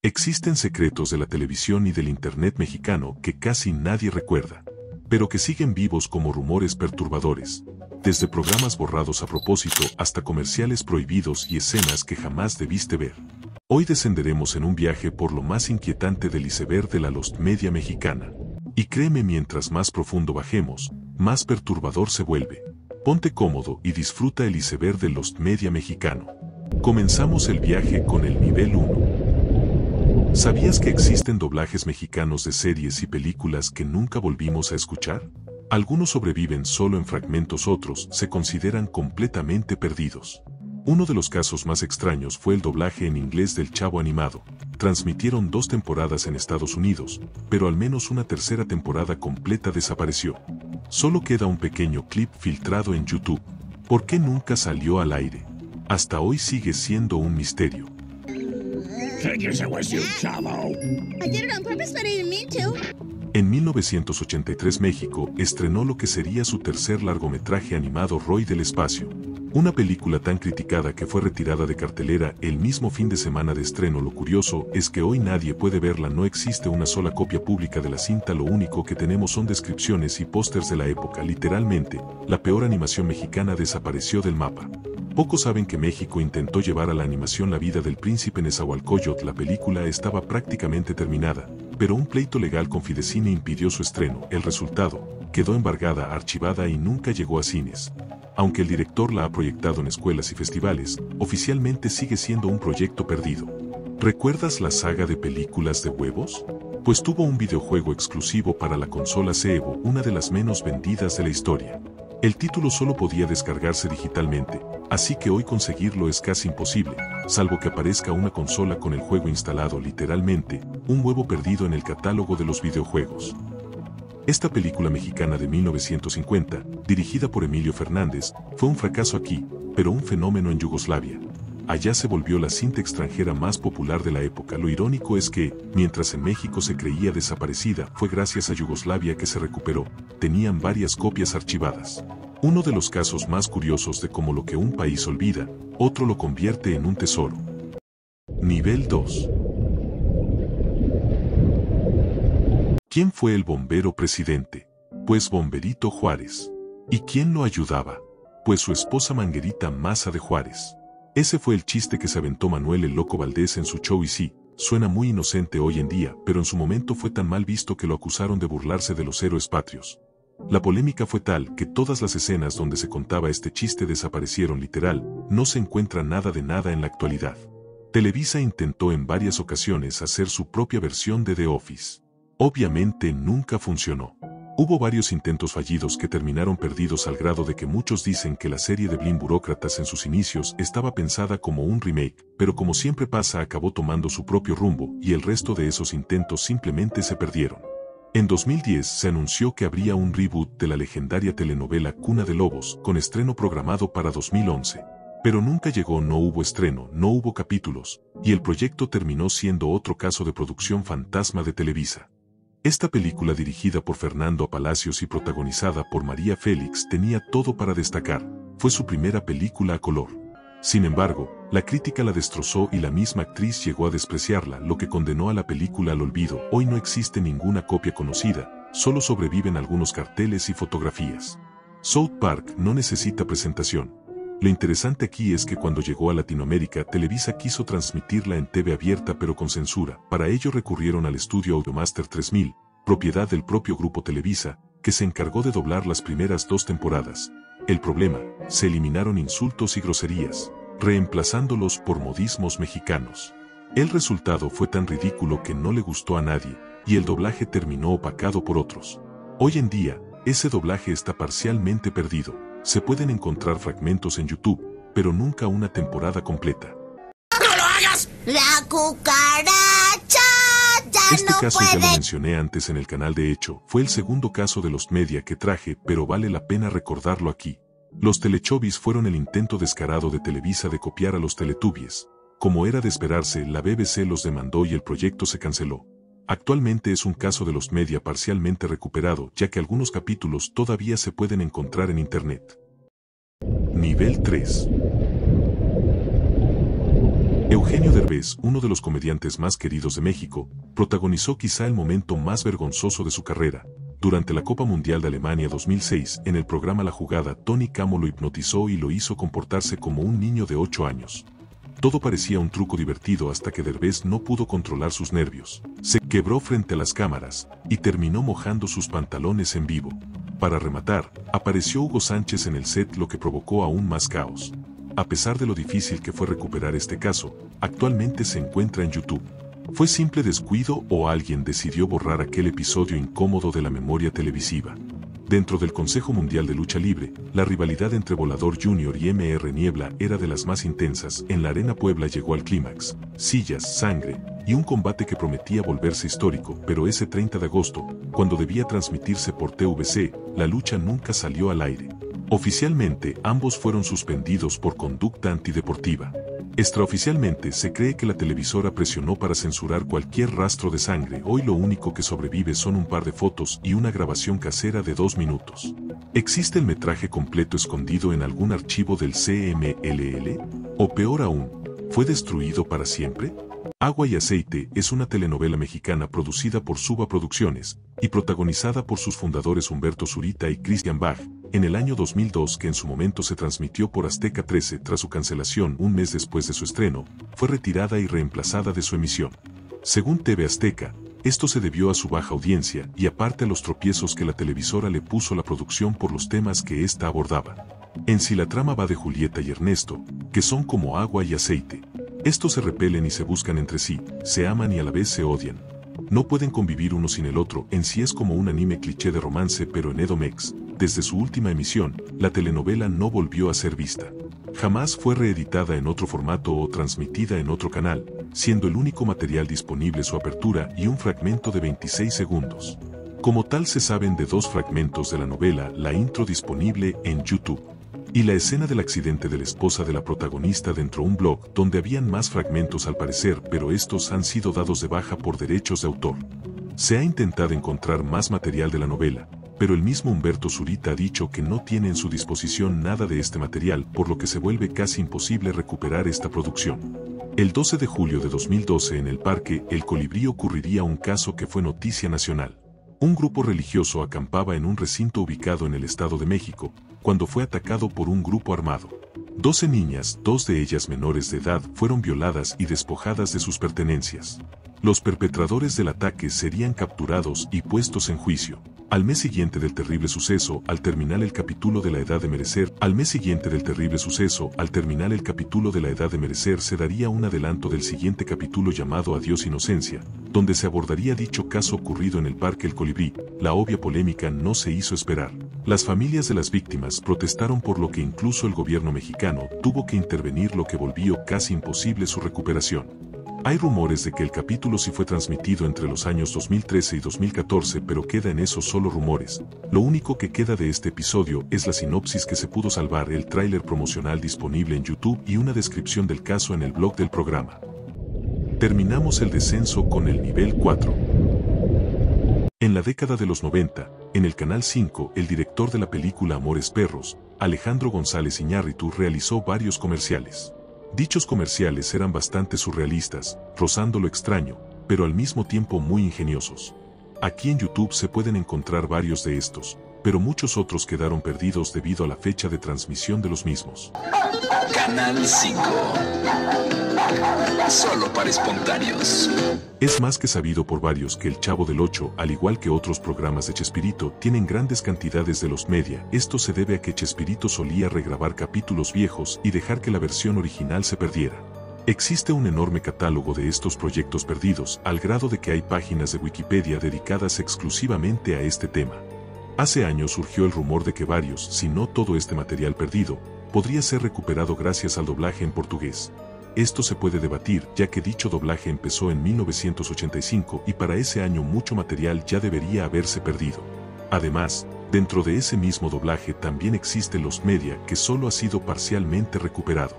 Existen secretos de la televisión y del Internet mexicano que casi nadie recuerda, pero que siguen vivos como rumores perturbadores, desde programas borrados a propósito hasta comerciales prohibidos y escenas que jamás debiste ver. Hoy descenderemos en un viaje por lo más inquietante del iceberg de la Lost Media mexicana. Y créeme, mientras más profundo bajemos, más perturbador se vuelve. Ponte cómodo y disfruta el iceberg del Lost Media mexicano. Comenzamos el viaje con el nivel 1. ¿Sabías que existen doblajes mexicanos de series y películas que nunca volvimos a escuchar? Algunos sobreviven solo en fragmentos, otros se consideran completamente perdidos. Uno de los casos más extraños fue el doblaje en inglés del Chavo animado. Transmitieron 2 temporadas en Estados Unidos, pero al menos una tercera temporada completa desapareció. Solo queda un pequeño clip filtrado en YouTube. ¿Por qué nunca salió al aire? Hasta hoy sigue siendo un misterio. Figures it was you, Chavo. I did it on purpose, but I didn't mean to. En 1983 México estrenó lo que sería su tercer largometraje animado, Roy del Espacio. Una película tan criticada que fue retirada de cartelera el mismo fin de semana de estreno. Lo curioso es que hoy nadie puede verla, no existe una sola copia pública de la cinta, lo único que tenemos son descripciones y pósters de la época. Literalmente, la peor animación mexicana desapareció del mapa. Pocos saben que México intentó llevar a la animación La vida del príncipe Nezahualcóyotl. La película estaba prácticamente terminada, pero un pleito legal con Fidecine impidió su estreno. El resultado, quedó embargada, archivada y nunca llegó a cines. Aunque el director la ha proyectado en escuelas y festivales, oficialmente sigue siendo un proyecto perdido. ¿Recuerdas la saga de películas de huevos? Pues tuvo un videojuego exclusivo para la consola Evo, una de las menos vendidas de la historia. El título solo podía descargarse digitalmente, así que hoy conseguirlo es casi imposible, salvo que aparezca una consola con el juego instalado. Literalmente, un huevo perdido en el catálogo de los videojuegos. Esta película mexicana de 1950, dirigida por Emilio Fernández, fue un fracaso aquí, pero un fenómeno en Yugoslavia. Allá se volvió la cinta extranjera más popular de la época. Lo irónico es que, mientras en México se creía desaparecida, fue gracias a Yugoslavia que se recuperó. Tenían varias copias archivadas. Uno de los casos más curiosos de cómo lo que un país olvida, otro lo convierte en un tesoro. Nivel 2. ¿Quién fue el bombero presidente? Pues Bomberito Juárez. ¿Y quién lo ayudaba? Pues su esposa Manguerita Maza de Juárez. Ese fue el chiste que se aventó Manuel el Loco Valdés en su show, y sí, suena muy inocente hoy en día, pero en su momento fue tan mal visto que lo acusaron de burlarse de los héroes patrios. La polémica fue tal que todas las escenas donde se contaba este chiste desaparecieron. Literal, no se encuentra nada de nada en la actualidad. Televisa intentó en varias ocasiones hacer su propia versión de The Office. Obviamente nunca funcionó. Hubo varios intentos fallidos que terminaron perdidos, al grado de que muchos dicen que la serie de Blim Burócratas en sus inicios estaba pensada como un remake, pero como siempre pasa, acabó tomando su propio rumbo y el resto de esos intentos simplemente se perdieron. En 2010 se anunció que habría un reboot de la legendaria telenovela Cuna de Lobos, con estreno programado para 2011. Pero nunca llegó, no hubo estreno, no hubo capítulos, y el proyecto terminó siendo otro caso de producción fantasma de Televisa. Esta película, dirigida por Fernando Palacios y protagonizada por María Félix, tenía todo para destacar. Fue su primera película a color. Sin embargo, la crítica la destrozó y la misma actriz llegó a despreciarla, lo que condenó a la película al olvido. Hoy no existe ninguna copia conocida, solo sobreviven algunos carteles y fotografías. South Park no necesita presentación. Lo interesante aquí es que cuando llegó a Latinoamérica, Televisa quiso transmitirla en TV abierta pero con censura. Para ello recurrieron al estudio Audiomaster 3000, propiedad del propio grupo Televisa, que se encargó de doblar las primeras 2 temporadas. El problema, se eliminaron insultos y groserías, reemplazándolos por modismos mexicanos. El resultado fue tan ridículo que no le gustó a nadie, y el doblaje terminó opacado por otros. Hoy en día, ese doblaje está parcialmente perdido. Se pueden encontrar fragmentos en YouTube, pero nunca una temporada completa. ¡No lo hagas! La cucaracha ya Este no caso ya lo puede. mencioné antes en el canal. De hecho, fue el segundo caso de Lost Media que traje, pero vale la pena recordarlo aquí. Los Teletubbies fueron el intento descarado de Televisa de copiar a los Teletubbies. Como era de esperarse, la BBC los demandó y el proyecto se canceló. Actualmente es un caso de Lost Media parcialmente recuperado, ya que algunos capítulos todavía se pueden encontrar en internet. Nivel 3. Eugenio Derbez, uno de los comediantes más queridos de México, protagonizó quizá el momento más vergonzoso de su carrera. Durante la Copa Mundial de Alemania 2006, en el programa La Jugada, Tony Camo lo hipnotizó y lo hizo comportarse como un niño de 8 años. Todo parecía un truco divertido hasta que Derbez no pudo controlar sus nervios. Se quebró frente a las cámaras y terminó mojando sus pantalones en vivo. Para rematar, apareció Hugo Sánchez en el set, lo que provocó aún más caos. A pesar de lo difícil que fue recuperar este caso, actualmente se encuentra en YouTube. ¿Fue simple descuido o alguien decidió borrar aquel episodio incómodo de la memoria televisiva? Dentro del Consejo Mundial de Lucha Libre, la rivalidad entre Volador Jr. y MR Niebla era de las más intensas. En la Arena Puebla llegó al clímax, sillas, sangre y un combate que prometía volverse histórico, pero ese 30 de agosto, cuando debía transmitirse por TVC, la lucha nunca salió al aire. Oficialmente, ambos fueron suspendidos por conducta antideportiva. Extraoficialmente, se cree que la televisora presionó para censurar cualquier rastro de sangre. Hoy lo único que sobrevive son un par de fotos y una grabación casera de 2 minutos. ¿Existe el metraje completo escondido en algún archivo del CMLL? O peor aún, ¿fue destruido para siempre? Agua y Aceite es una telenovela mexicana producida por Suba Producciones y protagonizada por sus fundadores Humberto Zurita y Christian Bach, en el año 2002, que en su momento se transmitió por Azteca 13. Tras su cancelación un mes después de su estreno, fue retirada y reemplazada de su emisión. Según TV Azteca, esto se debió a su baja audiencia y aparte a los tropiezos que la televisora le puso a la producción por los temas que ésta abordaba. En sí, la trama va de Julieta y Ernesto, que son como agua y aceite. Estos se repelen y se buscan entre sí, se aman y a la vez se odian. No pueden convivir uno sin el otro. En sí es como un anime cliché de romance, pero en Edomex. Desde su última emisión, la telenovela no volvió a ser vista. Jamás fue reeditada en otro formato o transmitida en otro canal, siendo el único material disponible su apertura y un fragmento de 26 segundos. Como tal, se saben de 2 fragmentos de la novela, la intro disponible en YouTube y la escena del accidente de la esposa de la protagonista dentro de un blog, donde habían más fragmentos al parecer, pero estos han sido dados de baja por derechos de autor. Se ha intentado encontrar más material de la novela, pero el mismo Humberto Zurita ha dicho que no tiene en su disposición nada de este material, por lo que se vuelve casi imposible recuperar esta producción. El 12 de julio de 2012, en el Parque El Colibrí, ocurriría un caso que fue noticia nacional. Un grupo religioso acampaba en un recinto ubicado en el Estado de México, cuando fue atacado por un grupo armado. 12 niñas, 2 de ellas menores de edad, fueron violadas y despojadas de sus pertenencias. Los perpetradores del ataque serían capturados y puestos en juicio. Al mes siguiente del terrible suceso, al terminar el capítulo de La Edad de Merecer, se daría un adelanto del siguiente capítulo llamado Adiós Inocencia, donde se abordaría dicho caso ocurrido en el Parque El Colibrí. La obvia polémica no se hizo esperar. Las familias de las víctimas protestaron, por lo que incluso el gobierno mexicano tuvo que intervenir, lo que volvió casi imposible su recuperación. Hay rumores de que el capítulo sí fue transmitido entre los años 2013 y 2014, pero queda en esos solo rumores. Lo único que queda de este episodio es la sinopsis que se pudo salvar, el tráiler promocional disponible en YouTube y una descripción del caso en el blog del programa. Terminamos el descenso con el nivel 4. En la década de los 90, en el Canal 5, el director de la película Amores Perros, Alejandro González Iñárritu, realizó varios comerciales. Dichos comerciales eran bastante surrealistas, rozando lo extraño, pero al mismo tiempo muy ingeniosos. Aquí en YouTube se pueden encontrar varios de estos, pero muchos otros quedaron perdidos debido a la fecha de transmisión de los mismos. Canal 5. Solo para espontáneos. Es más que sabido por varios que El Chavo del Ocho, al igual que otros programas de Chespirito, tienen grandes cantidades de los media. Esto se debe a que Chespirito solía regrabar capítulos viejos y dejar que la versión original se perdiera. Existe un enorme catálogo de estos proyectos perdidos, al grado de que hay páginas de Wikipedia dedicadas exclusivamente a este tema. Hace años surgió el rumor de que varios, si no todo este material perdido, podría ser recuperado gracias al doblaje en portugués. Esto se puede debatir, ya que dicho doblaje empezó en 1985 y para ese año mucho material ya debería haberse perdido. Además, dentro de ese mismo doblaje también existen los media, que solo ha sido parcialmente recuperado.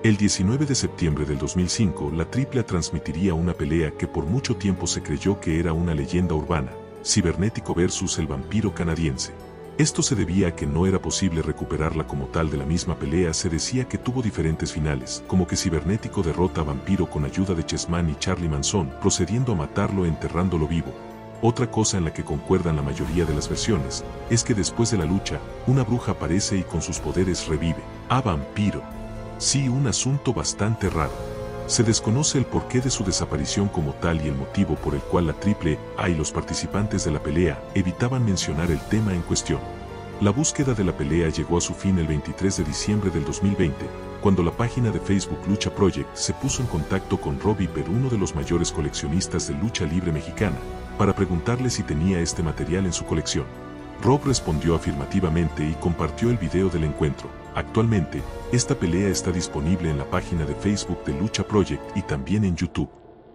El 19 de septiembre del 2005, la AAA transmitiría una pelea que por mucho tiempo se creyó que era una leyenda urbana, Cibernético versus el vampiro canadiense. Esto se debía a que no era posible recuperarla como tal de la misma pelea. Se decía que tuvo diferentes finales, como que Cibernético derrota a Vampiro con ayuda de Chessman y Charlie Manson, procediendo a matarlo e enterrándolo vivo. Otra cosa en la que concuerdan la mayoría de las versiones, es que después de la lucha, una bruja aparece y con sus poderes revive a Vampiro. Sí, un asunto bastante raro. Se desconoce el porqué de su desaparición como tal y el motivo por el cual la AAA y los participantes de la pelea evitaban mencionar el tema en cuestión. La búsqueda de la pelea llegó a su fin el 23 de diciembre del 2020, cuando la página de Facebook Lucha Project se puso en contacto con Robbie Per, uno de los mayores coleccionistas de lucha libre mexicana, para preguntarle si tenía este material en su colección. Rob respondió afirmativamente y compartió el video del encuentro. Actualmente, esta pelea está disponible en la página de Facebook de Lucha Project y también en YouTube.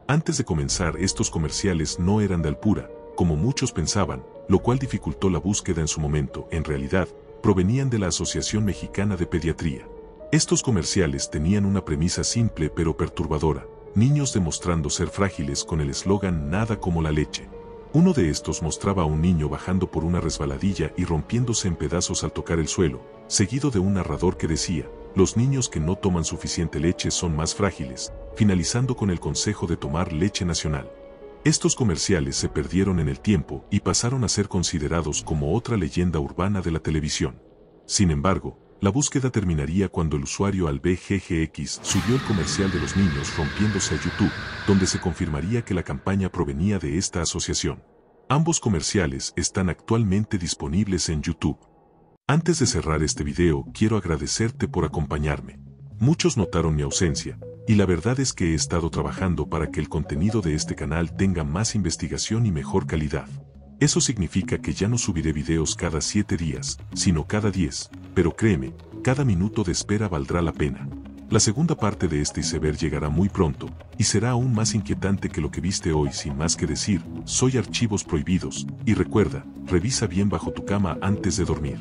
Antes de comenzar, estos comerciales no eran de Alpura, como muchos pensaban, lo cual dificultó la búsqueda en su momento. En realidad, provenían de la Asociación Mexicana de Pediatría. Estos comerciales tenían una premisa simple pero perturbadora: niños demostrando ser frágiles con el eslogan "nada como la leche". Uno de estos mostraba a un niño bajando por una resbaladilla y rompiéndose en pedazos al tocar el suelo, seguido de un narrador que decía: los niños que no toman suficiente leche son más frágiles, finalizando con el consejo de tomar leche nacional. Estos comerciales se perdieron en el tiempo y pasaron a ser considerados como otra leyenda urbana de la televisión. Sin embargo, la búsqueda terminaría cuando el usuario AlBGGX subió el comercial de los niños rompiéndose a YouTube, donde se confirmaría que la campaña provenía de esta asociación. Ambos comerciales están actualmente disponibles en YouTube. Antes de cerrar este video, quiero agradecerte por acompañarme. Muchos notaron mi ausencia, y la verdad es que he estado trabajando para que el contenido de este canal tenga más investigación y mejor calidad. Eso significa que ya no subiré videos cada 7 días, sino cada 10, pero créeme, cada minuto de espera valdrá la pena. La segunda parte de este iceberg llegará muy pronto, y será aún más inquietante que lo que viste hoy. Sin más que decir, soy Archivos Prohibidos, y recuerda, revisa bien bajo tu cama antes de dormir.